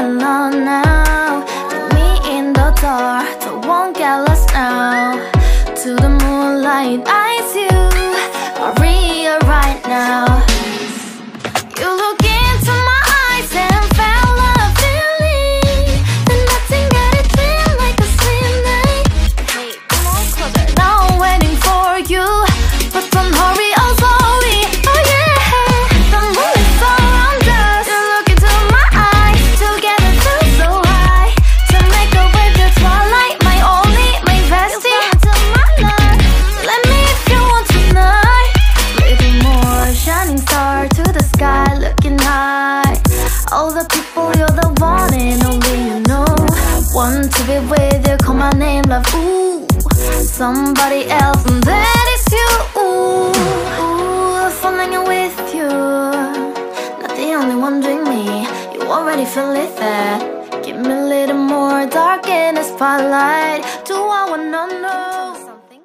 going on now? With me in the dark, so won't get lost now. To the moonlight, eyes you, Maria right now. You look into my eyes and felt a feeling that nothing got it feel like a slim night. Hey, come on closer. Now I'm waiting for you, but don't hurry, oh slowly. Oh yeah, the moon is around us. You look into my eyes, together feel so high. To make a way the twilight, my only, my bestie. You come into my life, let me if you want tonight. Little more shining star to the sky, looking high. All the people, you're the one and only you know. Want to be with you, call my name, love, ooh. Somebody else, and that is you, ooh. Falling with you, not the only one doing me. You already feel it there. Give me a little more dark in the spotlight. Do I wanna know something?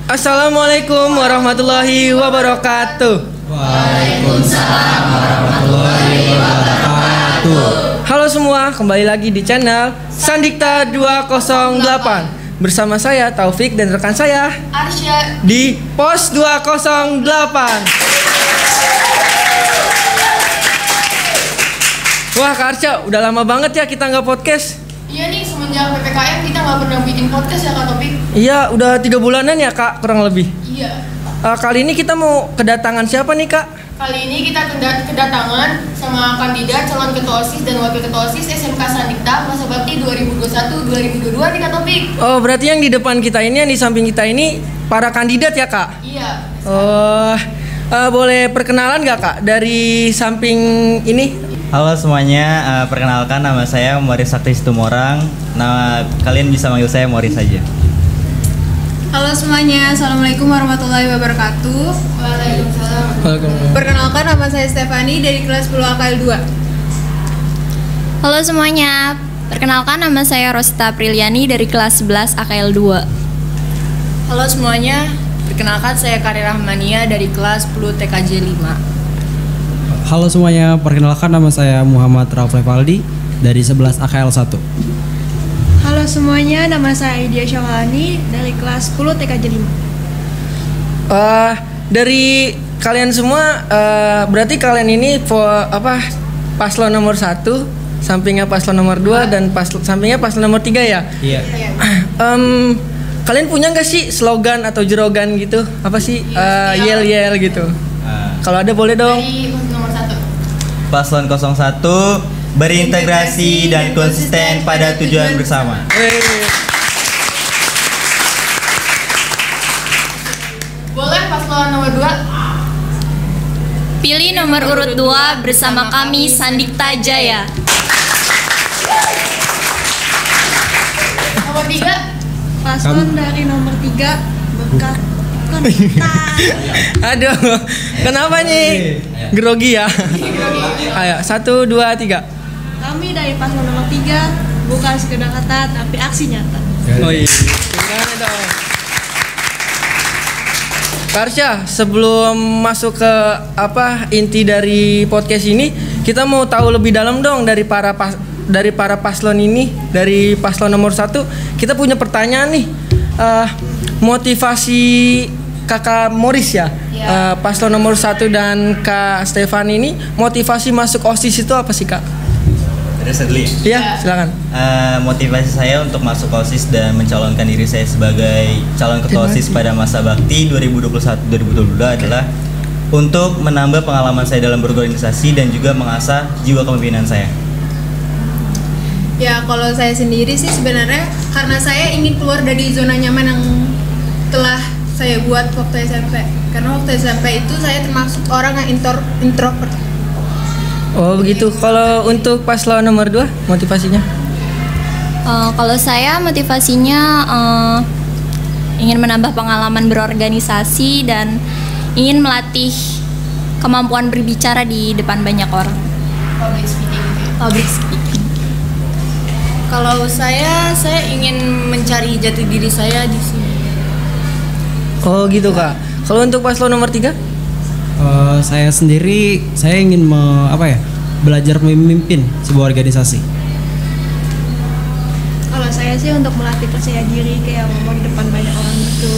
Assalamualaikum warahmatullahi wabarakatuh. Waalaikumsalam warahmatullahi wabarakatuh. Halo semua, kembali lagi di channel Sandikta 208. Bersama saya Taufik dan rekan saya Arsya di Pos 208. Wah Kak Arsya, udah lama banget ya kita nggak podcast. Iya nih, semenjak PPKM kita nggak pernah bikin podcast ya Kak Topik. Iya, udah 3 bulanan ya Kak, kurang lebih. Iya. Kali ini kita mau kedatangan siapa nih Kak? Kali ini kita kedatangan sama kandidat calon ketua OSIS dan wakil ketua OSIS SMK Sandikta masa bakti 2021-2022 nih Kak Topik. Oh, berarti yang di depan kita ini, yang di samping kita ini para kandidat ya Kak? Iya. Oh, boleh perkenalan nggak Kak dari samping ini? Halo semuanya, perkenalkan nama saya Moris Sakti Situmorang. Nama kalian bisa manggil saya Moris saja. Halo semuanya, assalamualaikum warahmatullahi wabarakatuh. Waalaikumsalam. Perkenalkan nama saya Stefani dari kelas 10 AKL 2. Halo semuanya, perkenalkan nama saya Rosita Apriliani dari kelas 11 AKL 2. Halo semuanya, perkenalkan saya Kari Rahmania dari kelas 10 TKJ 5. Halo semuanya, perkenalkan nama saya Muhammad Rauf Levaldi dari 11 AKL 1. Halo semuanya, nama saya Idia Syawalani dari kelas 10 TKJ 5. Dari kalian semua, berarti kalian ini paslon nomor 1, sampingnya paslon nomor 2 dan sampingnya paslon nomor 3 ya? Iya. Kalian punya nggak sih slogan atau jerogan gitu? Apa sih yel-yel gitu? Kalau ada boleh dong. Dari nomor 1. Paslon 01 berintegrasi dan konsisten pada tujuan bersama. Boleh paslon nomor 2. Pilih nomor urut 2 bersama kami Sandikta Jaya. Nomor 3. Paslon dari nomor 3 bekas Aduh, kenapa nih? Grogi ya? Ayo, 1, 2, 3. Kami dari paslon nomor 3 bukan sekedar kata tapi aksi nyata. Oh iya, gimana dong? Karsya, sebelum masuk ke inti dari podcast ini, kita mau tahu lebih dalam dong dari para paslon ini, dari paslon nomor 1. Kita punya pertanyaan nih, motivasi Kakak Moris ya, paslon nomor 1 dan Kak Stefan ini, motivasi masuk OSIS itu apa sih Kak? Iya, silakan. Motivasi saya untuk masuk OSIS dan mencalonkan diri saya sebagai calon ketua OSIS pada masa bakti 2021-2022 adalah untuk menambah pengalaman saya dalam berorganisasi dan juga mengasah jiwa kepemimpinan saya. Ya, kalau saya sendiri sih sebenarnya karena saya ingin keluar dari zona nyaman yang telah saya buat waktu SMP. Karena waktu SMP itu saya termasuk orang yang introvert. Oh begitu. Kalau untuk paslon nomor 2 motivasinya? Kalau saya motivasinya ingin menambah pengalaman berorganisasi dan ingin melatih kemampuan berbicara di depan banyak orang. Public speaking gitu ya. Public speaking. Kalau saya ingin mencari jati diri saya di sini. Oh gitu Kak. Kalau untuk paslon nomor 3? Saya sendiri saya ingin belajar memimpin sebuah organisasi. Kalau saya sih untuk melatih percaya diri kayak ngomong di depan banyak orang gitu.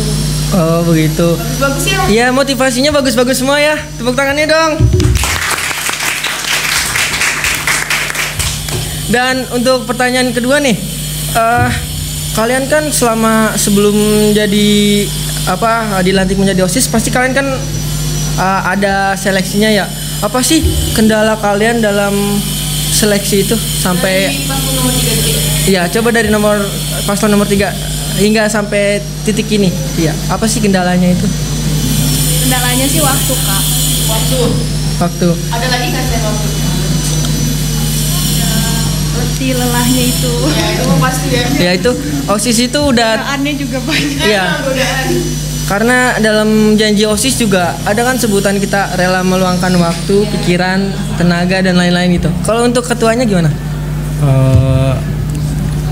Oh begitu. Bagus ya. Iya, motivasinya bagus-bagus semua ya. Tepuk tangannya dong. Dan untuk pertanyaan kedua nih, kalian kan sebelum jadi dilantik menjadi OSIS, pasti kalian kan ada seleksinya ya. Apa sih kendala kalian dalam seleksi itu sampai? Dari paslon nomor 3 gitu. Iya, coba dari paslon nomor 3 hingga sampai titik ini. Iya, apa sih kendalanya itu? Kendalanya sih waktu, Kak. Waktu. Ada lagi kan saya waktu? Letih lelahnya itu. Ya itu mah pasti ya. Ya itu OSIS itu udah Godaannya juga banyak. iya. Godaan. Karena dalam janji OSIS juga ada kan sebutan kita rela meluangkan waktu, pikiran, tenaga dan lain-lain gitu. Kalau untuk ketuanya gimana?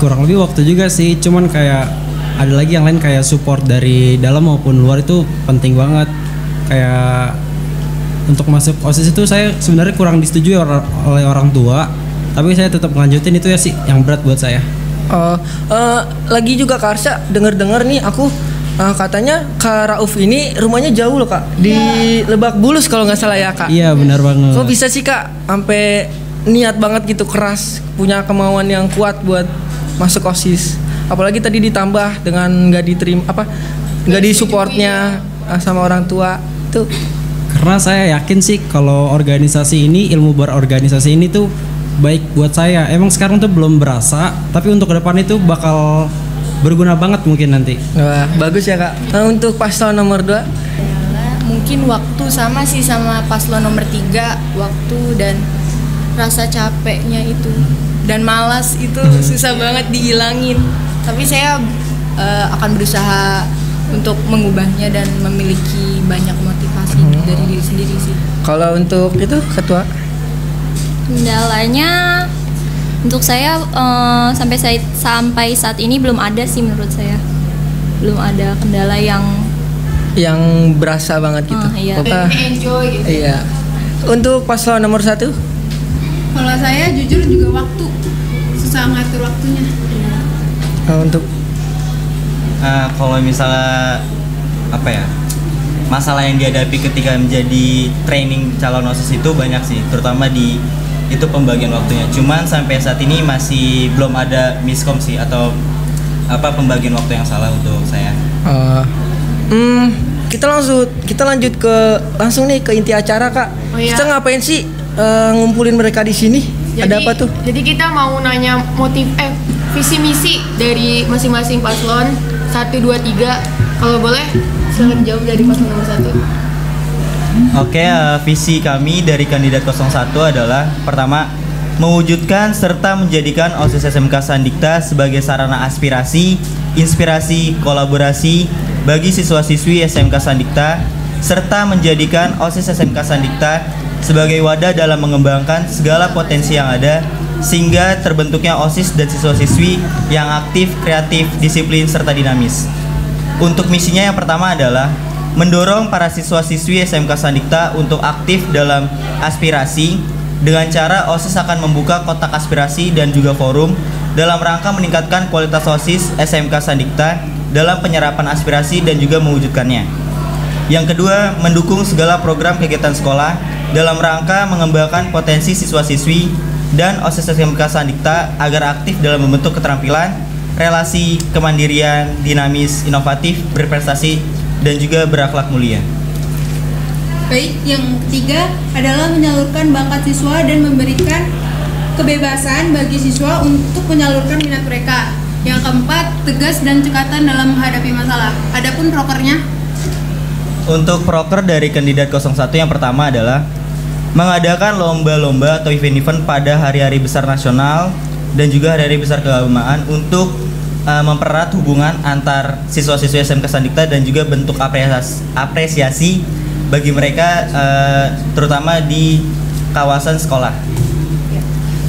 Kurang lebih waktu juga sih, cuman kayak ada lagi yang lain kayak support dari dalam maupun luar itu penting banget. Kayak untuk masuk OSIS itu saya sebenarnya kurang disetujui oleh orang tua, tapi saya tetap melanjutin, itu ya sih yang berat buat saya. Lagi juga Kak Arsya, denger nih aku katanya Kak Rauf ini rumahnya jauh loh Kak, di Lebak Bulus kalau nggak salah ya Kak. Iya benar banget. Kok bisa sih Kak sampai niat banget gitu, keras, punya kemauan yang kuat buat masuk OSIS? Apalagi tadi ditambah dengan nggak disupportnya sama orang tua tuh. Karena saya yakin sih kalau organisasi ini, ilmu berorganisasi ini tuh baik buat saya. Emang sekarang tuh belum berasa, tapi untuk ke depan itu bakal berguna banget mungkin nanti. Wah, bagus ya Kak. Nah, untuk paslon nomor 2? Mungkin waktu sama sih sama paslon nomor 3, waktu dan rasa capeknya itu dan malas itu susah banget dihilangin. Tapi saya akan berusaha untuk mengubahnya dan memiliki banyak motivasi dari diri sendiri sih. Kalau untuk itu ketua? Kendalanya untuk saya sampai saat ini belum ada sih, menurut saya belum ada kendala yang berasa banget gitu. Iya. Enjoy gitu. Iya. Untuk paslon nomor 1? Kalau saya jujur juga waktu, susah ngatur waktunya. Untuk kalau misalnya masalah yang dihadapi ketika menjadi training calon OSIS itu banyak sih, terutama di itu pembagian waktunya. Cuman sampai saat ini masih belum ada miskom sih, atau pembagian waktu yang salah untuk saya. Kita lanjut langsung nih ke inti acara Kak. Oh, iya. Kita ngapain sih ngumpulin mereka di sini? Ada apa tuh? Jadi kita mau nanya visi misi dari masing-masing paslon 1, 2, 3. Kalau boleh silakan jawab dari paslon nomor 1. Oke, visi kami dari kandidat 01 adalah pertama, mewujudkan serta menjadikan OSIS SMK Sandikta sebagai sarana aspirasi, inspirasi, kolaborasi bagi siswa-siswi SMK Sandikta, serta menjadikan OSIS SMK Sandikta sebagai wadah dalam mengembangkan segala potensi yang ada, sehingga terbentuknya OSIS dan siswa-siswi yang aktif, kreatif, disiplin, serta dinamis. Untuk misinya yang pertama adalah mendorong para siswa-siswi SMK Sandikta untuk aktif dalam aspirasi dengan cara OSIS akan membuka kotak aspirasi dan juga forum dalam rangka meningkatkan kualitas OSIS SMK Sandikta dalam penyerapan aspirasi dan juga mewujudkannya. Yang kedua, mendukung segala program kegiatan sekolah dalam rangka mengembangkan potensi siswa-siswi dan OSIS SMK Sandikta agar aktif dalam membentuk keterampilan, relasi, kemandirian, dinamis, inovatif, berprestasi, dan juga berakhlak mulia. Baik, yang ketiga adalah menyalurkan bakat siswa dan memberikan kebebasan bagi siswa untuk menyalurkan minat mereka. Yang keempat, tegas dan cekatan dalam menghadapi masalah. Adapun prokernya? Untuk proker dari kandidat 01 yang pertama adalah mengadakan lomba-lomba atau event-event pada hari-hari besar nasional dan juga hari-hari besar keagamaan untuk mempererat hubungan antar siswa-siswi SMK Sandikta dan juga bentuk apresiasi bagi mereka, terutama di kawasan sekolah.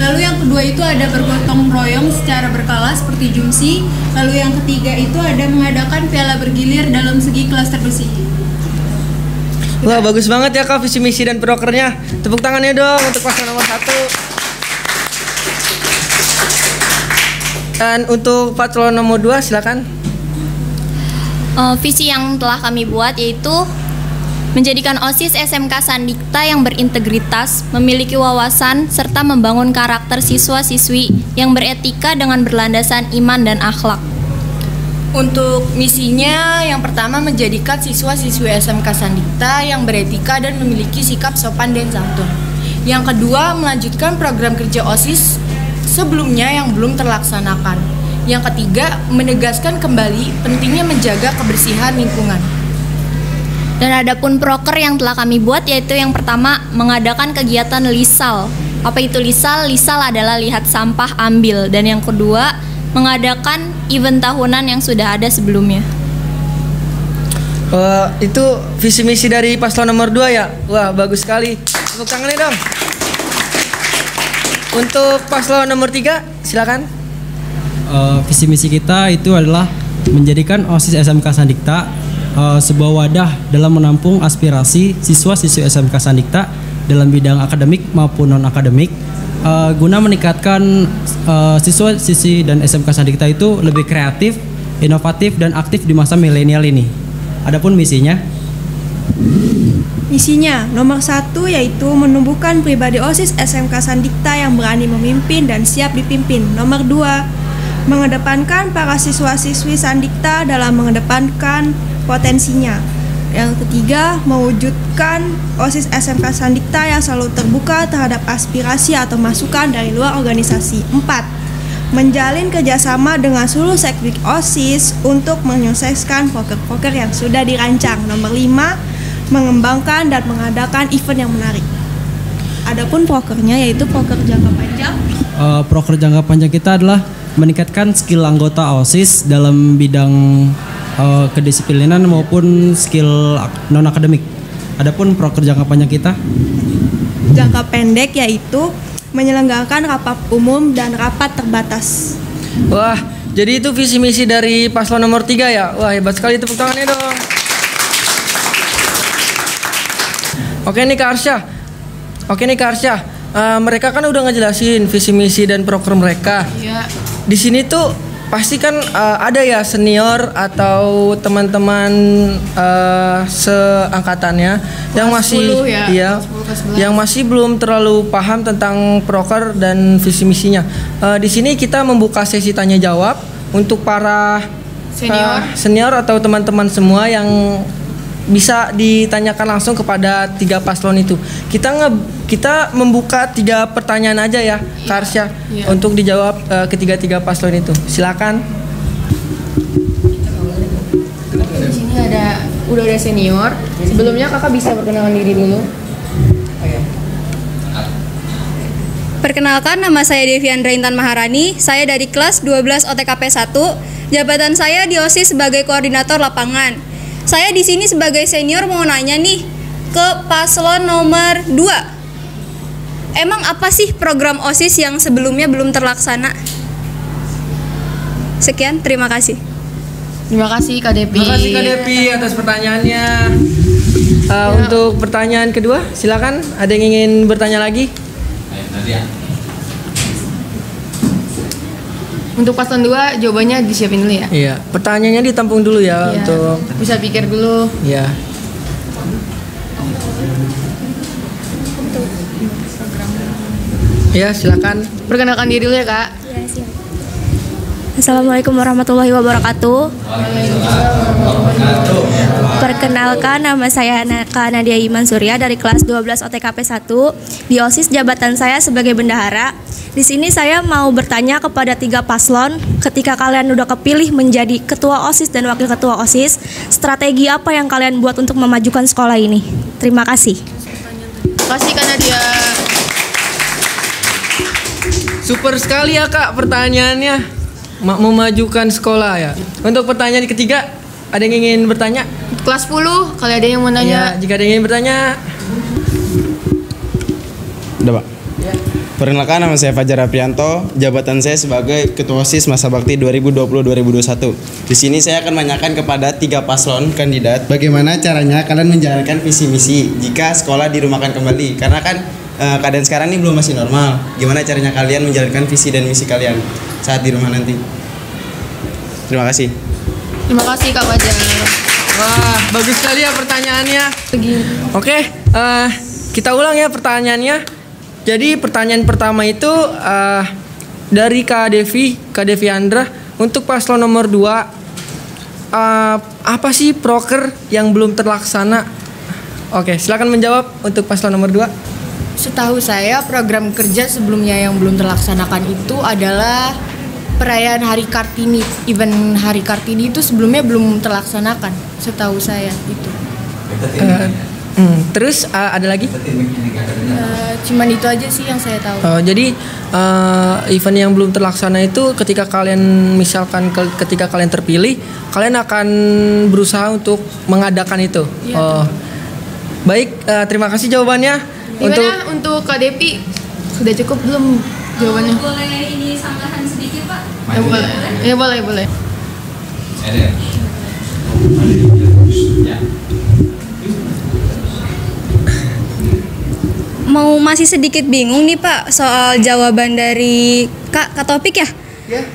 Lalu yang kedua itu ada bergotong royong secara berkala seperti jumsi. Lalu yang ketiga itu ada mengadakan piala bergilir dalam segi klaster besi. Wah, bagus banget ya Kak visi misi dan prokernya. Tepuk tangannya dong untuk paslon nomor 1. Dan untuk paslon nomor 2 silakan. Visi yang telah kami buat yaitu menjadikan OSIS SMK Sandikta yang berintegritas, memiliki wawasan, serta membangun karakter siswa-siswi yang beretika dengan berlandasan iman dan akhlak. Untuk misinya, yang pertama menjadikan siswa-siswi SMK Sandikta yang beretika dan memiliki sikap sopan dan santun. Yang kedua, melanjutkan program kerja OSIS sebelumnya yang belum terlaksanakan. Yang ketiga, menegaskan kembali pentingnya menjaga kebersihan lingkungan. Dan adapun proker yang telah kami buat yaitu yang pertama mengadakan kegiatan lisal. Apa itu lisal? Lisal adalah lihat sampah ambil. Dan yang kedua mengadakan event tahunan yang sudah ada sebelumnya. Itu visi misi dari paslon nomor 2 ya. Wah, bagus sekali. Tepuk tangannya dong. Untuk paslon nomor 3 silakan. Visi misi kita itu adalah menjadikan OSIS SMK Sandikta sebuah wadah dalam menampung aspirasi siswa-siswi SMK Sandikta dalam bidang akademik maupun non-akademik guna meningkatkan siswa-siswi dan SMK Sandikta itu lebih kreatif, inovatif, dan aktif di masa milenial ini. Adapun misinya nomor 1 yaitu menumbuhkan pribadi OSIS SMK Sandikta yang berani memimpin dan siap dipimpin. Nomor 2, mengedepankan para siswa-siswi Sandikta dalam mengedepankan potensinya. Yang ketiga, mewujudkan OSIS SMK Sandikta yang selalu terbuka terhadap aspirasi atau masukan dari luar organisasi. 4, menjalin kerjasama dengan seluruh sekbid OSIS untuk menyukseskan proker-proker yang sudah dirancang. Nomor 5, mengembangkan dan mengadakan event yang menarik. Adapun prokernya yaitu proker jangka panjang. Proker jangka panjang kita adalah meningkatkan skill anggota OSIS dalam bidang kedisiplinan maupun skill non-akademik. Adapun proker jangka panjang kita jangka pendek yaitu menyelenggarakan rapat umum dan rapat terbatas. Wah, jadi itu visi misi dari paslon nomor 3 ya. Wah, hebat sekali, tepuk tangannya dong. Oke nih Kak Arsya. Mereka kan udah ngejelasin visi misi dan proker mereka. Iya. Di sini tuh pasti kan ada ya senior atau teman-teman seangkatannya yang masih 10 ya, iya, 10 ke 11. yang masih belum terlalu paham tentang proker dan visi misinya. Di sini kita membuka sesi tanya jawab untuk para senior atau teman-teman semua yang bisa ditanyakan langsung kepada 3 paslon itu. Kita membuka 3 pertanyaan aja ya, Kak Arsya, untuk dijawab ketiga paslon itu. Silakan. Di sini udah ada senior. Sebelumnya kakak bisa perkenalkan diri dulu. Perkenalkan, nama saya Deviandra Intan Maharani. Saya dari kelas 12 OTKP 1. Jabatan saya di OSIS sebagai koordinator lapangan. Saya di sini sebagai senior mau nanya nih ke paslon nomor 2. Emang apa sih program OSIS yang sebelumnya belum terlaksana? Sekian, terima kasih. Terima kasih Kak Depi. Terima kasih Kak Depi atas pertanyaannya. Untuk pertanyaan kedua, silakan. Ada yang ingin bertanya lagi? Untuk paslon 2 jawabannya disiapin dulu ya. Iya, pertanyaannya ditampung dulu ya untuk bisa pikir dulu. Iya. Ya, silakan. Perkenalkan diri dulu ya, Kak. Ya, siap. Assalamualaikum warahmatullahi wabarakatuh. Perkenalkan, nama saya Kak Nadia Iman Surya dari kelas 12 OTKP 1. Di OSIS jabatan saya sebagai bendahara. Di sini saya mau bertanya kepada 3 paslon, ketika kalian udah kepilih menjadi ketua OSIS dan wakil ketua OSIS, strategi apa yang kalian buat untuk memajukan sekolah ini? Terima kasih. Terima kasih Kak Nadia. Super sekali ya Kak pertanyaannya. Memajukan sekolah ya. Untuk pertanyaan ketiga, ada yang ingin bertanya? Kelas 10, kalau ada yang mau nanya. Ya, jika ada yang ingin bertanya. Udah Pak. Ya. Perkenalkan, nama saya Fajar Aprianto. Jabatan saya sebagai Ketua OSIS Masa Bakti 2020-2021. Di sini saya akan menanyakan kepada 3 paslon kandidat, bagaimana caranya kalian menjalankan visi misi jika sekolah dirumahkan kembali. Karena kan keadaan sekarang ini belum masih normal. Gimana caranya kalian menjalankan visi dan misi kalian saat di rumah nanti? Terima kasih. Terima kasih Kak Fajar. Wah, bagus sekali ya pertanyaannya. Oke, kita ulang ya pertanyaannya. Jadi pertanyaan pertama itu dari Kak Devi Andra untuk paslon nomor 2. Apa sih proker yang belum terlaksana? Oke, silakan menjawab untuk paslon nomor 2. Setahu saya program kerja sebelumnya yang belum terlaksanakan itu adalah perayaan Hari Kartini. Event Hari Kartini itu sebelumnya belum terlaksanakan, setahu saya itu. Terus ada lagi? Cuman itu aja sih yang saya tahu. Jadi event yang belum terlaksana itu ketika kalian misalkan ketika kalian terpilih, kalian akan berusaha untuk mengadakan itu. Iya, baik, terima kasih jawabannya. Gimana untuk Kak Devi? Sudah cukup belum jawabannya? Boleh ini sanggahan sedikit, Pak? Ya boleh. Masih sedikit bingung nih Pak soal jawaban dari Kak Topik ya?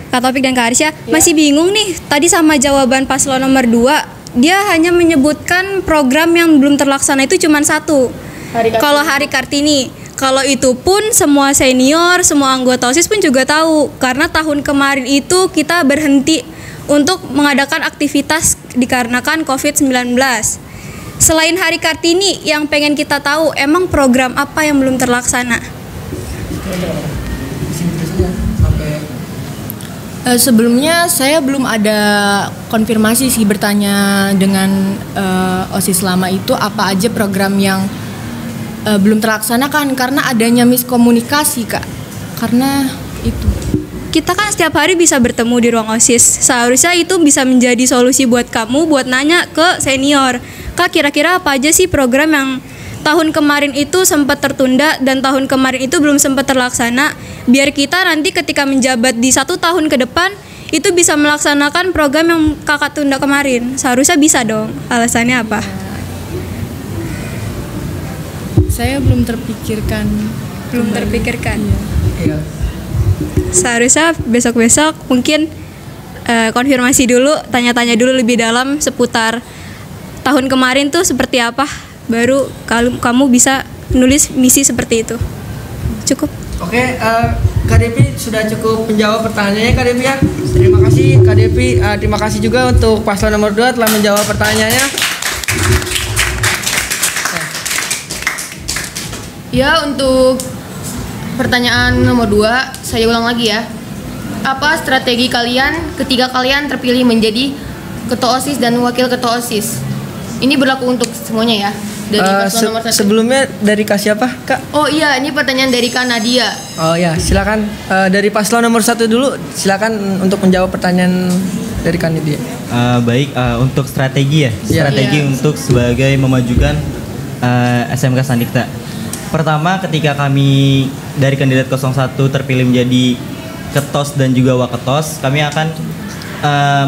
Kak Topik dan Kak Arsya. Masih bingung nih tadi sama jawaban paslon nomor 2. Dia hanya menyebutkan program yang belum terlaksana itu cuma satu. Kalau Hari Kartini. Kalau itu pun semua senior, semua anggota OSIS pun juga tahu. Karena tahun kemarin itu kita berhenti untuk mengadakan aktivitas dikarenakan COVID-19. Selain Hari Kartini, yang pengen kita tahu emang program apa yang belum terlaksana? Sebelumnya saya belum ada konfirmasi sih bertanya dengan OSIS lama itu apa aja program yang belum terlaksanakan karena adanya miskomunikasi Kak. Karena itu. Kita kan setiap hari bisa bertemu di ruang OSIS. Seharusnya itu bisa menjadi solusi buat kamu buat nanya ke senior. Kak, kira-kira apa aja sih program yang tahun kemarin itu sempat tertunda dan tahun kemarin itu belum sempat terlaksana, biar kita nanti ketika menjabat di 1 tahun ke depan itu bisa melaksanakan program yang kakak tunda kemarin. Seharusnya bisa dong. Alasannya apa? Saya belum terpikirkan. Iya. Seharusnya besok-besok mungkin konfirmasi dulu, tanya-tanya dulu lebih dalam seputar tahun kemarin tuh seperti apa, baru kamu bisa nulis misi seperti itu. Cukup. Oke, Kak Devi sudah cukup menjawab pertanyaannya Kak Devi ya. Terima kasih Kak Devi. Terima kasih juga untuk paslon nomor 2 telah menjawab pertanyaannya. Ya, untuk pertanyaan nomor 2, saya ulang lagi ya. Apa strategi kalian ketika kalian terpilih menjadi ketua OSIS dan wakil ketua OSIS? Ini berlaku untuk semuanya ya. Dari paslon nomor 1. Sebelumnya dari Kak siapa, Kak? Oh iya, ini pertanyaan dari Kak Nadia. Oh ya, silakan dari paslon nomor 1 dulu. Silakan untuk menjawab pertanyaan dari Kak Nadia. Baik, untuk strategi ya. Strategi untuk sebagai memajukan SMK Sandikta. Pertama, ketika kami dari kandidat 01 terpilih menjadi ketos dan juga waketos, kami akan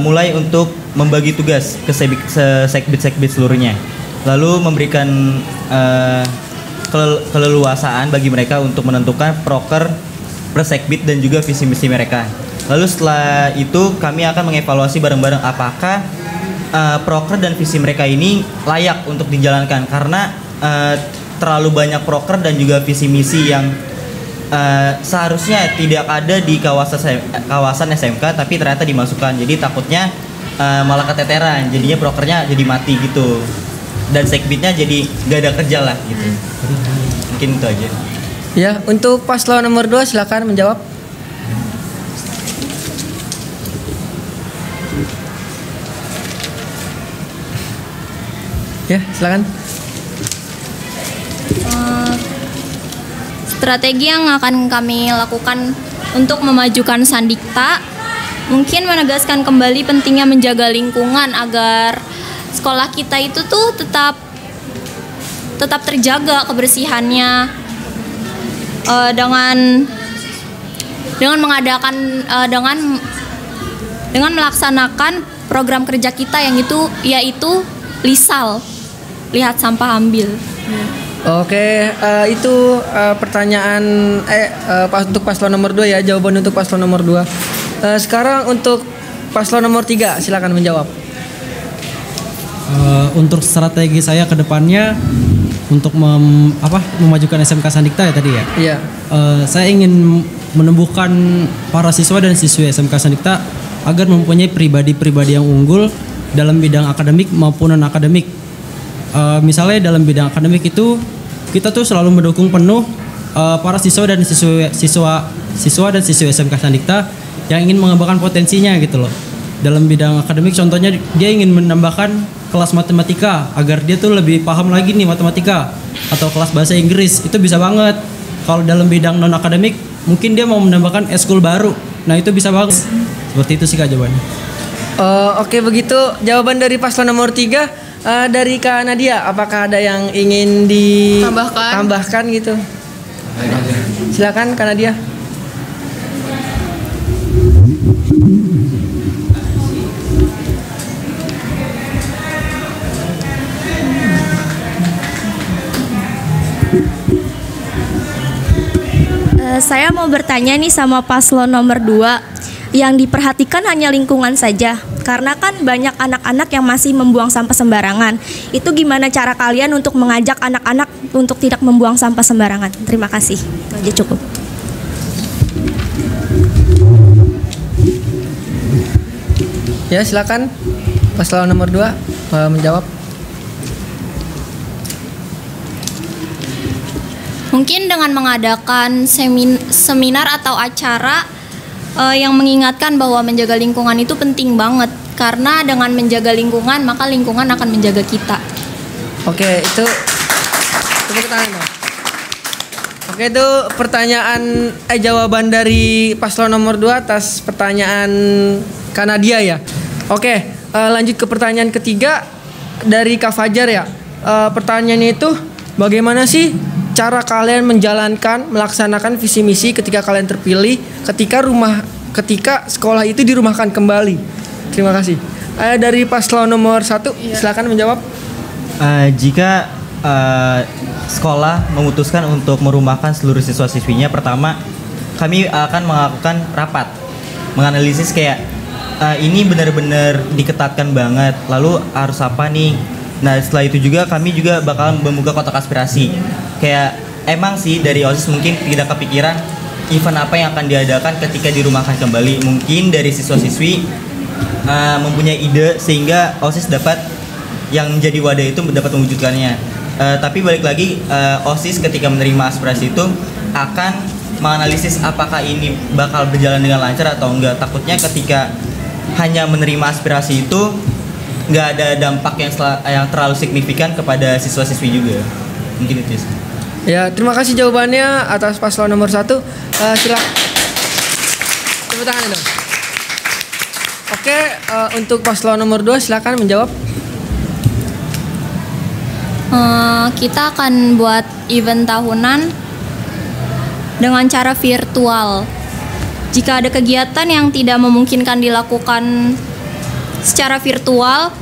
mulai untuk membagi tugas ke sekbid seluruhnya. Lalu memberikan keleluasaan bagi mereka untuk menentukan proker per sekbid dan juga visi misi mereka. Lalu setelah itu kami akan mengevaluasi bareng-bareng apakah proker dan visi mereka ini layak untuk dijalankan, karena terlalu banyak proker dan juga visi misi yang seharusnya tidak ada di kawasan SMK tapi ternyata dimasukkan. Jadi takutnya malah keteteran, jadinya prokernya jadi mati gitu. Dan sekbidnya jadi gak ada kerja lah gitu. Mungkin itu aja. Ya, untuk paslon nomor 2 silakan menjawab. Ya, silakan. Strategi yang akan kami lakukan untuk memajukan Sandikta mungkin menegaskan kembali pentingnya menjaga lingkungan agar sekolah kita itu tuh tetap terjaga kebersihannya, dengan mengadakan dengan melaksanakan program kerja kita yang itu yaitu LISAL, lihat sampah ambil. Oke, itu pertanyaan untuk paslon nomor 2 ya, jawaban untuk paslon nomor 2. Sekarang untuk paslon nomor 3, silakan menjawab. Untuk strategi saya ke depannya untuk memajukan SMK Sandikta ya tadi ya. Iya. Saya ingin menumbuhkan para siswa dan siswi SMK Sandikta agar mempunyai pribadi-pribadi yang unggul dalam bidang akademik maupun non akademik. Misalnya dalam bidang akademik itu kita tuh selalu mendukung penuh para siswa dan siswa dan siswi SMK Sandikta yang ingin mengembangkan potensinya gitu loh. Dalam bidang akademik contohnya dia ingin menambahkan kelas matematika agar dia tuh lebih paham lagi nih matematika, atau kelas bahasa Inggris itu bisa banget. Kalau dalam bidang non akademik mungkin dia mau menambahkan eskul baru, nah itu bisa banget. Seperti itu sih Kak jawabannya. Oke, begitu jawaban dari paslon nomor 3. Dari Kak Nadia, apakah ada yang ingin ditambahkan gitu? Silakan Kak Nadia. Saya mau bertanya nih sama paslon nomor 2. Yang diperhatikan hanya lingkungan saja, karena kan banyak anak-anak yang masih membuang sampah sembarangan. Itu gimana cara kalian untuk mengajak anak-anak untuk tidak membuang sampah sembarangan? Terima kasih. Itu aja cukup. Ya, silakan paslon nomor 2 menjawab. Mungkin dengan mengadakan seminar atau acara yang mengingatkan bahwa menjaga lingkungan itu penting banget, karena dengan menjaga lingkungan maka lingkungan akan menjaga kita. Oke, itu tepuk tangan dong. Oke, itu pertanyaan jawaban dari paslon nomor 2 atas pertanyaan Kak Nadia ya. Oke, lanjut ke pertanyaan ketiga dari Kak Fajar ya. Pertanyaannya itu, bagaimana sih cara kalian melaksanakan visi misi ketika kalian terpilih, ketika sekolah itu dirumahkan kembali? Terima kasih. Dari paslon nomor 1, silakan menjawab. Jika sekolah memutuskan untuk merumahkan seluruh siswa-siswinya, pertama kami akan melakukan rapat, menganalisis kayak ini benar-benar diketatkan banget, lalu harus apa nih. Nah, setelah itu juga kami juga bakal membuka kotak aspirasi. Kayak emang sih dari OSIS mungkin tidak kepikiran event apa yang akan diadakan ketika dirumahkan kembali. Mungkin dari siswa-siswi mempunyai ide sehingga OSIS dapat yang menjadi wadah itu dapat mewujudkannya. Tapi balik lagi, OSIS ketika menerima aspirasi itu akan menganalisis apakah ini bakal berjalan dengan lancar atau enggak. Takutnya ketika hanya menerima aspirasi itu nggak ada dampak yang terlalu signifikan kepada siswa-siswi juga. Mungkin itu sih. Ya, terima kasih jawabannya atas paslon nomor 1. Silakan. Tepuk tangan dong. Oke, untuk paslon nomor 2 silakan menjawab. Kita akan buat event tahunan dengan cara virtual. Jika ada kegiatan yang tidak memungkinkan dilakukan secara virtual,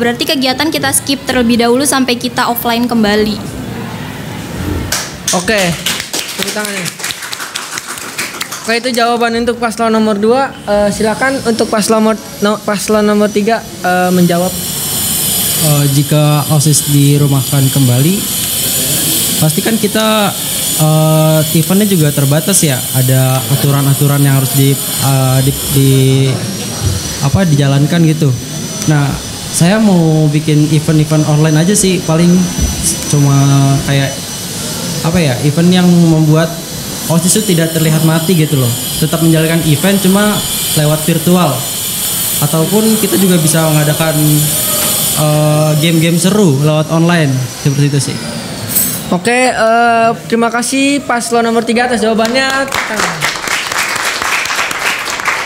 berarti kegiatan kita skip terlebih dahulu sampai kita offline kembali. Oke, tepuk tangan nih. Oke, itu jawaban untuk paslon nomor 2. Silakan untuk paslon nomor 3 menjawab. Jika OSIS dirumahkan kembali, pastikan kita eventnya juga terbatas ya. Ada aturan-aturan yang harus dijalankan gitu. Nah, saya mau bikin event-event online aja sih, paling cuma kayak event yang membuat OSIS itu tidak terlihat mati gitu loh. Tetap menjalankan event cuma lewat virtual. Ataupun kita juga bisa mengadakan game-game seru lewat online, seperti itu sih. Oke, terima kasih paslon nomor 3 atas jawabannya.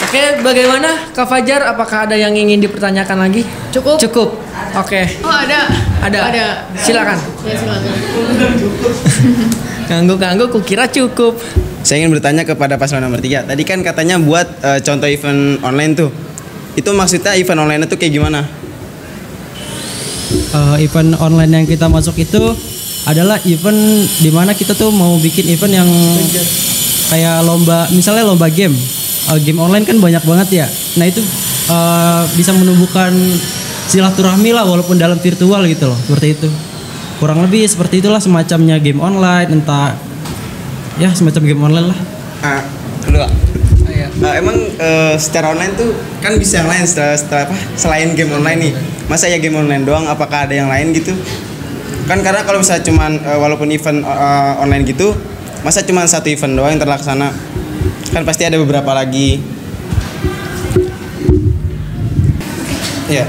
Oke, bagaimana Kak Fajar? Apakah ada yang ingin dipertanyakan lagi? Cukup. Oke. Oh, ada. Silakan. Ya, silakan. Ganggu, kukira cukup. Saya ingin bertanya kepada paslon nomor 3. Tadi kan katanya buat contoh event online tuh. Itu maksudnya event online itu kayak gimana? Event online yang kita masuk itu adalah event dimana kita tuh mau bikin event yang kayak lomba, misalnya lomba game. Game online kan banyak banget ya. Nah itu bisa menumbuhkan silaturahmi lah walaupun dalam virtual gitu loh, seperti itu. Kurang lebih seperti itulah semacamnya game online, entah ya semacam game online lah. Kedua. Emang secara online tuh kan bisa yang lain setelah apa? Selain game online nih. Masa ya game online doang? Apakah ada yang lain gitu? Kan karena kalau misalnya cuman walaupun event online gitu, masa cuman satu event doang yang terlaksana? Kan pasti ada beberapa lagi. Iya.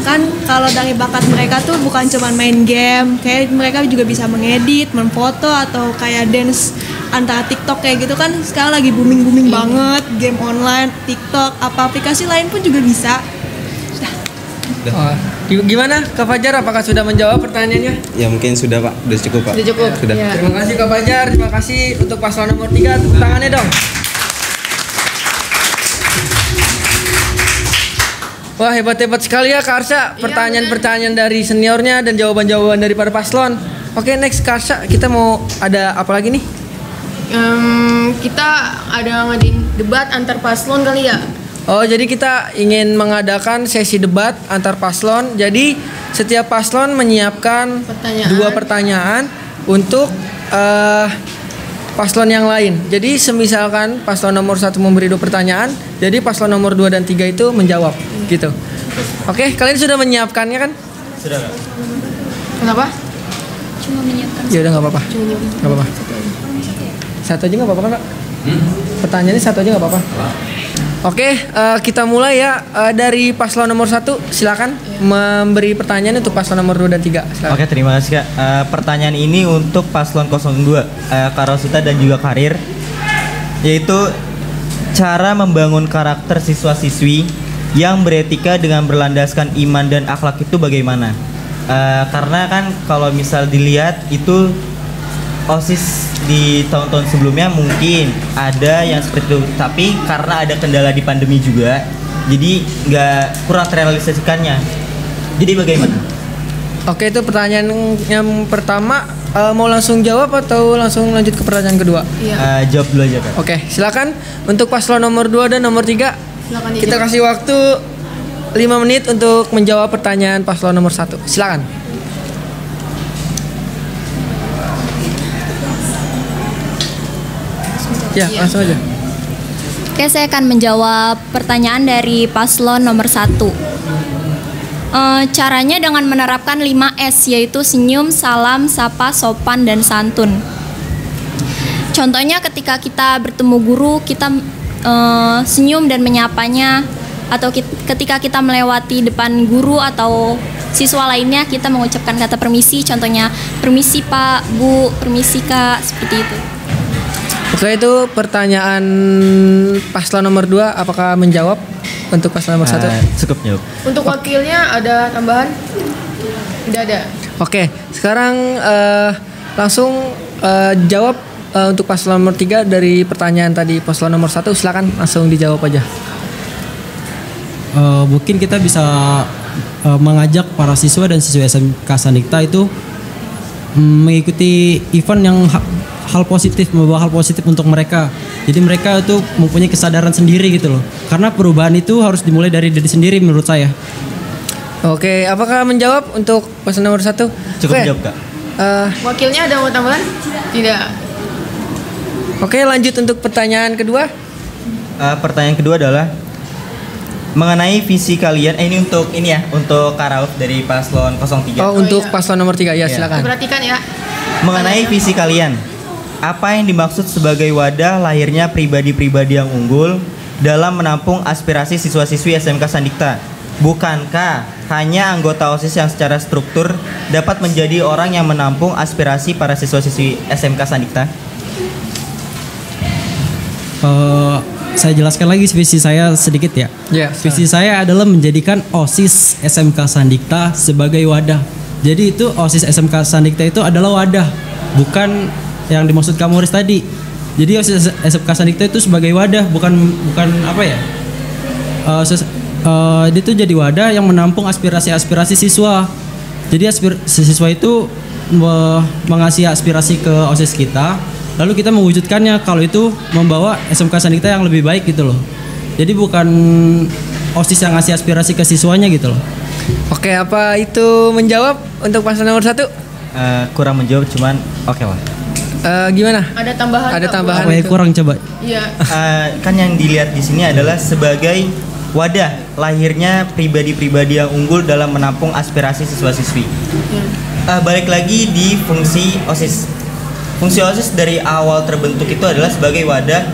Kan kalau dari bakat mereka tuh bukan cuma main game, kayak mereka juga bisa mengedit, memfoto atau kayak dance antara TikTok kayak gitu kan sekarang lagi booming banget, game online, TikTok, apa aplikasi lain pun juga bisa. Gimana Kak Fajar, apakah sudah menjawab pertanyaannya? Ya mungkin sudah Pak, udah cukup Pak. Sudah cukup. Sudah. Ya. Terima kasih Kak Fajar, terima kasih untuk paslon nomor 3, tepuk tangannya dong. Wah hebat-hebat sekali ya Kak Arsha, pertanyaan-pertanyaan dari seniornya dan jawaban-jawaban dari para paslon. Oke, next Kak Arsha, kita mau ada apa lagi nih? Kita ada ngadain debat antar paslon kali ya. Oh, jadi kita ingin mengadakan sesi debat antar paslon. Jadi setiap paslon menyiapkan dua pertanyaan untuk paslon yang lain. Jadi semisalkan paslon nomor 1 memberi 2 pertanyaan, jadi paslon nomor 2 dan 3 itu menjawab gitu. Oke, kalian sudah menyiapkannya kan? Sudah. Kenapa? Cuma menyiapkan. Ya udah nggak apa-apa. Nggak apa-apa. Satu aja nggak apa-apa kan Kak? Pertanyaannya satu aja nggak apa-apa. Oke, kita mulai ya dari paslon nomor 1. Silakan memberi pertanyaan untuk paslon nomor 2 dan 3. Silakan. Oke, terima kasih Kak. Pertanyaan ini untuk paslon 02, Kak Rosita dan juga Karir, yaitu cara membangun karakter siswa-siswi yang beretika dengan berlandaskan iman dan akhlak itu bagaimana? Karena kan kalau misal dilihat itu OSIS di tahun-tahun sebelumnya mungkin ada yang seperti itu, tapi karena ada kendala di pandemi juga, jadi nggak kurang terrealisasikannya. Jadi bagaimana? Oke, itu pertanyaan yang pertama. Mau langsung jawab atau langsung lanjut ke pertanyaan kedua? Iya. Jawab dulu aja Kak. Oke, silakan untuk paslon nomor 2 dan nomor 3. Silakan Kita kasih waktu 5 menit untuk menjawab pertanyaan paslon nomor 1. Silakan. Ya, langsung aja. Oke, saya akan menjawab pertanyaan dari paslon nomor 1. Caranya dengan menerapkan 5S, yaitu senyum, salam, sapa, sopan, dan santun. Contohnya ketika kita bertemu guru, kita senyum dan menyapanya, atau ketika kita melewati depan guru atau siswa lainnya, kita mengucapkan kata permisi, contohnya permisi Pak, Bu, permisi Kak, seperti itu. Oke, itu pertanyaan paslon nomor 2, apakah menjawab untuk paslon nomor 1? Cukup jawab. Untuk wakilnya ada tambahan? Tidak ada. Oke, sekarang langsung jawab untuk paslon nomor 3 dari pertanyaan tadi paslon nomor 1. Silakan langsung dijawab aja. Mungkin kita bisa mengajak para siswa dan siswa SMK Sandikta itu mengikuti event yang hal positif, membawa hal positif untuk mereka. Jadi mereka itu mempunyai kesadaran sendiri gitu loh. Karena perubahan itu harus dimulai dari diri sendiri menurut saya. Oke, apakah menjawab untuk paslon nomor 1? Cukup jawab Kak. Wakilnya ada mau tambahan? Tidak. Oke, lanjut untuk pertanyaan kedua. Pertanyaan kedua adalah mengenai visi kalian. Ini untuk untuk Kak Rauf dari paslon 03. Untuk paslon nomor 3 ya, silakan. Perhatikan ya. Mengenai visi kalian, apa yang dimaksud sebagai wadah lahirnya pribadi-pribadi yang unggul dalam menampung aspirasi siswa-siswi SMK Sandikta? Bukankah hanya anggota OSIS yang secara struktur dapat menjadi orang yang menampung aspirasi para siswa-siswi SMK Sandikta? Saya jelaskan lagi visi saya sedikit ya. Visi saya adalah menjadikan OSIS SMK Sandikta sebagai wadah. Jadi itu OSIS SMK Sandikta itu adalah wadah, bukan yang dimaksud Kak Morris tadi. Jadi OSIS SMK Sandikta itu sebagai wadah, bukan apa ya? Dia itu jadi wadah yang menampung aspirasi-aspirasi siswa. Jadi siswa itu mengasih aspirasi ke OSIS kita, lalu kita mewujudkannya kalau itu membawa SMK Sandikta yang lebih baik gitu loh. Jadi bukan OSIS yang ngasih aspirasi ke siswanya gitu loh. Oke, apa itu menjawab untuk paslon nomor 1? Kurang menjawab, cuman oke lah. Gimana? Ada tambahan. Ada tambahan. Apa yang kurang coba? Iya. Kan yang dilihat di sini adalah sebagai wadah lahirnya pribadi-pribadi yang unggul dalam menampung aspirasi siswa-siswi. Balik lagi di fungsi OSIS. Fungsi OSIS dari awal terbentuk itu adalah sebagai wadah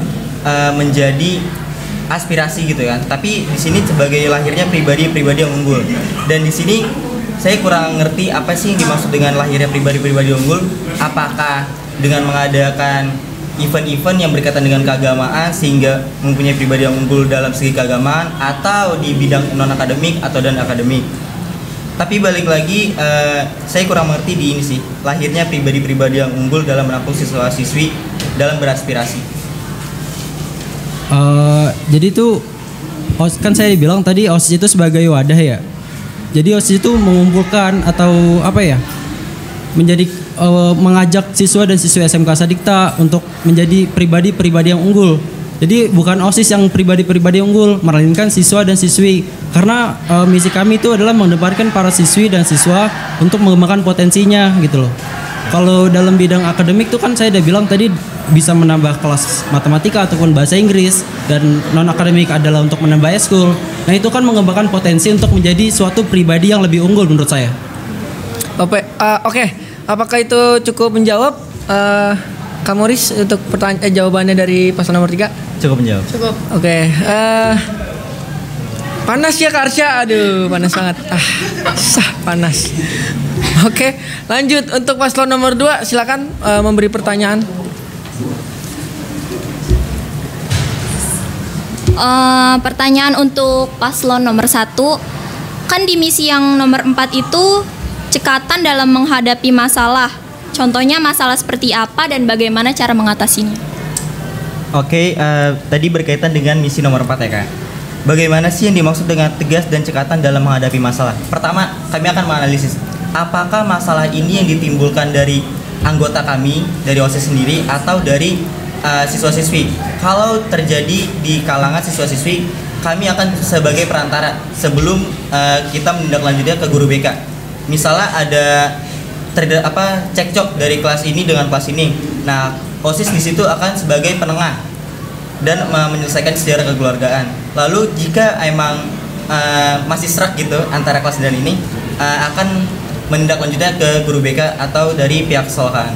menjadi aspirasi gitu kan. Tapi di sini sebagai lahirnya pribadi-pribadi yang unggul. Dan di sini saya kurang ngerti apa sih yang dimaksud dengan lahirnya pribadi-pribadi yang unggul. Apakah dengan mengadakan event-event yang berkaitan dengan keagamaan sehingga mempunyai pribadi yang unggul dalam segi keagamaan, atau di bidang non-akademik atau dan akademik. Tapi balik lagi, saya kurang mengerti di ini sih, lahirnya pribadi-pribadi yang unggul dalam menampung siswa-siswi dalam beraspirasi. Jadi itu kan saya bilang tadi OSIS itu sebagai wadah ya. Jadi OSIS itu mengumpulkan atau apa ya, menjadi mengajak siswa dan siswi SMK Sandikta untuk menjadi pribadi-pribadi yang unggul. Jadi bukan OSIS yang pribadi-pribadi yang unggul, melainkan siswa dan siswi. Karena misi kami itu adalah mendepankan para siswi dan siswa untuk mengembangkan potensinya gitu loh. Kalau dalam bidang akademik tuh kan saya udah bilang tadi bisa menambah kelas matematika ataupun bahasa Inggris, dan non akademik adalah untuk menambah eskul. Nah itu kan mengembangkan potensi untuk menjadi suatu pribadi yang lebih unggul menurut saya. Oke. Apakah itu cukup menjawab, Kak Moris, untuk jawabannya dari paslon nomor 3? Cukup menjawab. Cukup. Oke. Panas ya Kak Arsya, aduh panas banget. Panas. Oke, lanjut untuk paslon nomor 2, silakan memberi pertanyaan. Pertanyaan untuk paslon nomor 1, kan di misi yang nomor 4 itu cekatan dalam menghadapi masalah. Contohnya masalah seperti apa dan bagaimana cara mengatasinya? Oke, tadi berkaitan dengan misi nomor 4 ya Kak. Bagaimana sih yang dimaksud dengan tegas dan cekatan dalam menghadapi masalah? Pertama, kami akan menganalisis apakah masalah ini yang ditimbulkan dari anggota kami, dari OSIS sendiri, atau dari siswa-siswi. Kalau terjadi di kalangan siswa-siswi, kami akan sebagai perantara sebelum kita menindaklanjutnya ke guru BK. Misalnya ada cekcok dari kelas ini dengan kelas ini. Nah, OSIS di situ akan sebagai penengah dan menyelesaikan secara kekeluargaan. Lalu jika emang masih serak gitu antara kelas dan ini, akan menindaklanjutnya ke guru BK atau dari pihak sekolahan.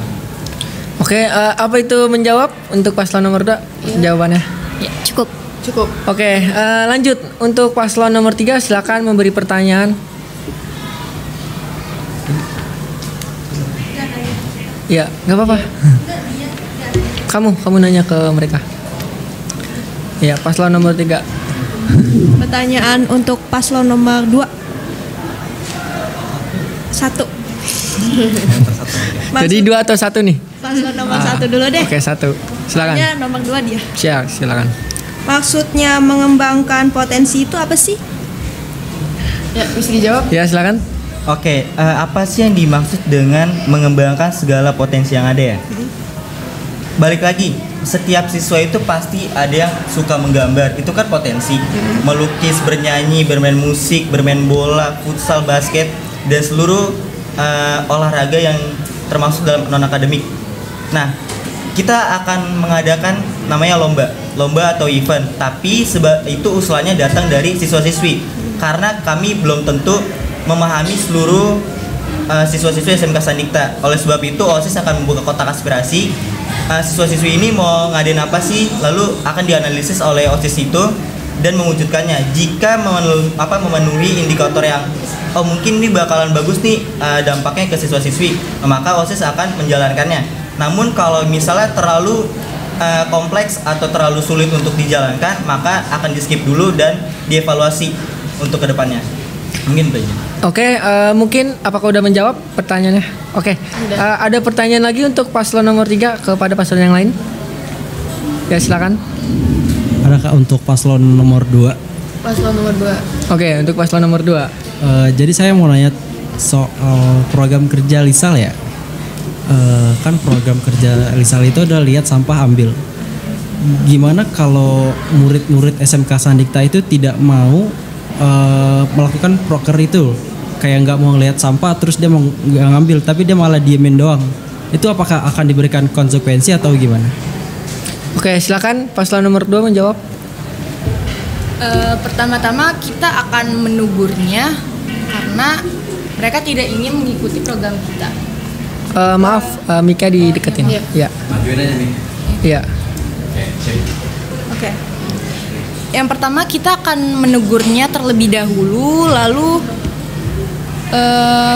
Oke, apa itu menjawab untuk paslon nomor 2? Jawabannya? Ya, cukup. Oke, lanjut untuk paslon nomor 3, silakan memberi pertanyaan. Ya, nggak apa-apa. Kamu nanya ke mereka. Ya, paslon nomor 3. Pertanyaan untuk paslon nomor 2. 1. Jadi 2 atau 1 nih? Paslon nomor 1 dulu deh. Oke, 1. Silakan. Soalnya nomor 2 dia. Silakan. Maksudnya mengembangkan potensi itu apa sih? Ya, bisa dijawab. Ya, silakan. Oke, apa sih yang dimaksud dengan mengembangkan segala potensi yang ada ya? Balik lagi, setiap siswa itu pasti ada yang suka menggambar, itu kan potensi. Melukis, bernyanyi, bermain musik, bermain bola, futsal, basket, dan seluruh olahraga yang termasuk dalam non-akademik. Nah, kita akan mengadakan namanya lomba atau event, tapi itu usulannya datang dari siswa-siswi, karena kami belum tentu memahami seluruh siswa-siswi SMK Sandikta. Oleh sebab itu OSIS akan membuka kotak aspirasi. Siswa-siswi ini mau ngadain apa sih, lalu akan dianalisis oleh OSIS itu dan mewujudkannya. Jika memenuhi indikator yang mungkin ini bakalan bagus nih dampaknya ke siswa-siswi, maka OSIS akan menjalankannya. Namun kalau misalnya terlalu kompleks atau terlalu sulit untuk dijalankan, maka akan di skip dulu dan dievaluasi untuk kedepannya. Mungkin itu aja. Oke, mungkin apakah udah menjawab pertanyaannya? Oke, ada pertanyaan lagi untuk paslon nomor 3 kepada paslon yang lain? Ya, silakan. Adakah untuk paslon nomor 2? Paslon nomor 2. Oke, untuk paslon nomor 2. Jadi saya mau nanya soal program kerja LISAL ya. kan program kerja Lisal itu adalah lihat sampah ambil. Gimana kalau murid-murid SMK Sandikta itu tidak mau melakukan proker itu, kayak nggak mau ngelihat sampah terus dia mau nggak ngambil tapi dia malah diemin doang, itu apakah akan diberikan konsekuensi atau gimana? Oke, silakan paslon nomor 2 menjawab. Pertama-tama kita akan menegurnya karena mereka tidak ingin mengikuti program kita. Maaf, Mika dideketin. Iya. Iya. Majuin aja nih. Iya. Oke. Yang pertama kita akan menegurnya terlebih dahulu, lalu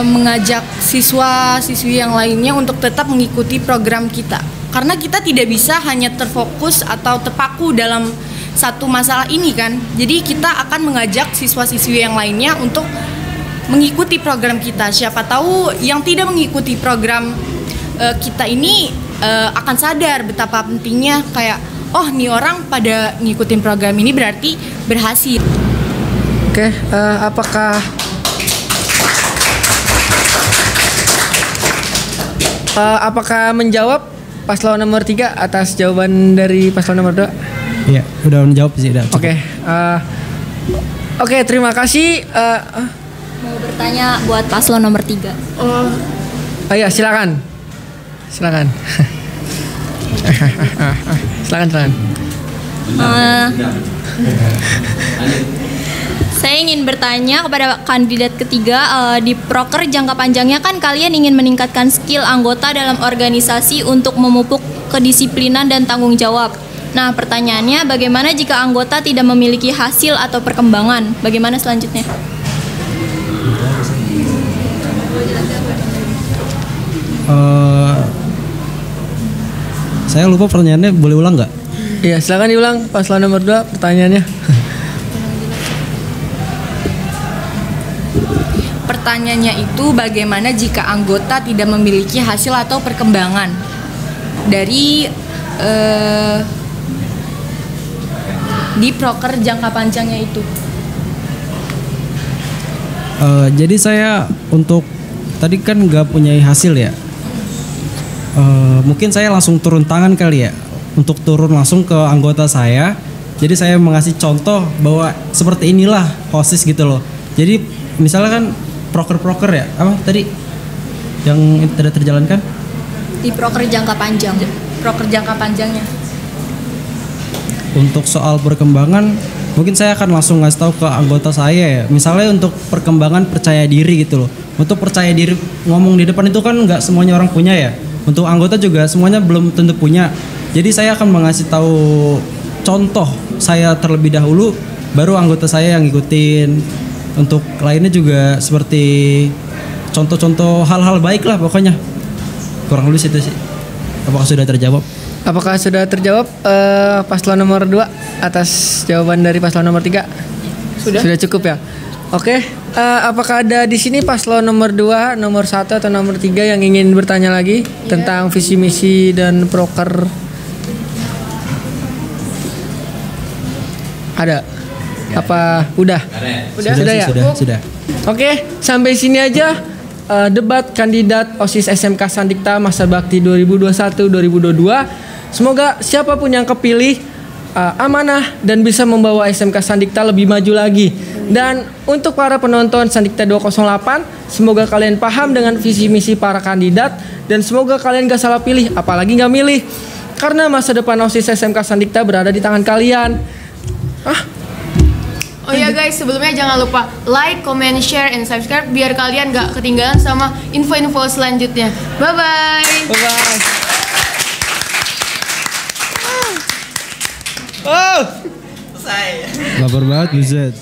mengajak siswa-siswi yang lainnya untuk tetap mengikuti program kita. Karena kita tidak bisa hanya terfokus atau terpaku dalam satu masalah ini kan. Jadi kita akan mengajak siswa-siswi yang lainnya untuk mengikuti program kita. Siapa tahu yang tidak mengikuti program kita ini akan sadar betapa pentingnya, kayak oh nih orang pada ngikutin program ini berarti berhasil. Oke, apakah menjawab paslon nomor 3 atas jawaban dari paslon nomor 2? Iya, udah menjawab sih, udah. Oke, terima kasih. Mau bertanya buat paslon nomor 3. Oh iya, silakan. Silakan. Silakan. Saya ingin bertanya kepada kandidat ketiga, di proker jangka panjangnya kan kalian ingin meningkatkan skill anggota dalam organisasi untuk memupuk kedisiplinan dan tanggung jawab. Nah, pertanyaannya bagaimana jika anggota tidak memiliki hasil atau perkembangan? Bagaimana selanjutnya? Saya lupa pertanyaannya, boleh ulang nggak? Iya, silakan diulang paslon nomor 2 pertanyaannya. Pertanyaannya itu bagaimana jika anggota tidak memiliki hasil atau perkembangan dari di proker jangka panjangnya itu. Jadi saya untuk tadi kan nggak punya hasil ya. Mungkin saya langsung turun tangan kali ya, untuk turun langsung ke anggota saya. Jadi saya mengasih contoh bahwa seperti inilah OSIS gitu loh. Jadi misalnya kan proker ya, apa tadi yang tidak terjalankan? Di proker jangka panjang. Proker jangka panjangnya. Untuk soal perkembangan, mungkin saya akan langsung ngasih tahu ke anggota saya ya. Misalnya untuk perkembangan percaya diri gitu loh. Untuk percaya diri ngomong di depan itu kan nggak semuanya orang punya ya. Untuk anggota juga semuanya belum tentu punya. Jadi saya akan mengasih tahu contoh saya terlebih dahulu, baru anggota saya yang ngikutin. Untuk lainnya juga seperti contoh-contoh hal-hal baik lah pokoknya. Kurang lebih itu sih. Apakah sudah terjawab? Apakah sudah terjawab paslon nomor 2 atas jawaban dari paslon nomor 3? Sudah cukup ya? Oke, apakah ada di sini paslon nomor 2, nomor 1 atau nomor 3 yang ingin bertanya lagi tentang visi misi dan proker? Ada? Apa udah? Sudah ya? Sudah. Oke, sampai sini aja debat kandidat OSIS SMK Sandikta masa bakti 2021-2022. Semoga siapapun yang kepilih amanah dan bisa membawa SMK Sandikta lebih maju lagi. Dan untuk para penonton Sandikta 208, semoga kalian paham dengan visi misi para kandidat dan semoga kalian gak salah pilih, apalagi gak milih. Karena masa depan OSIS SMK Sandikta berada di tangan kalian. Oh ya guys, sebelumnya jangan lupa like, comment, share, and subscribe biar kalian gak ketinggalan sama info-info selanjutnya. Bye-bye. Bye-bye. Oh, Lapar banget, Buset.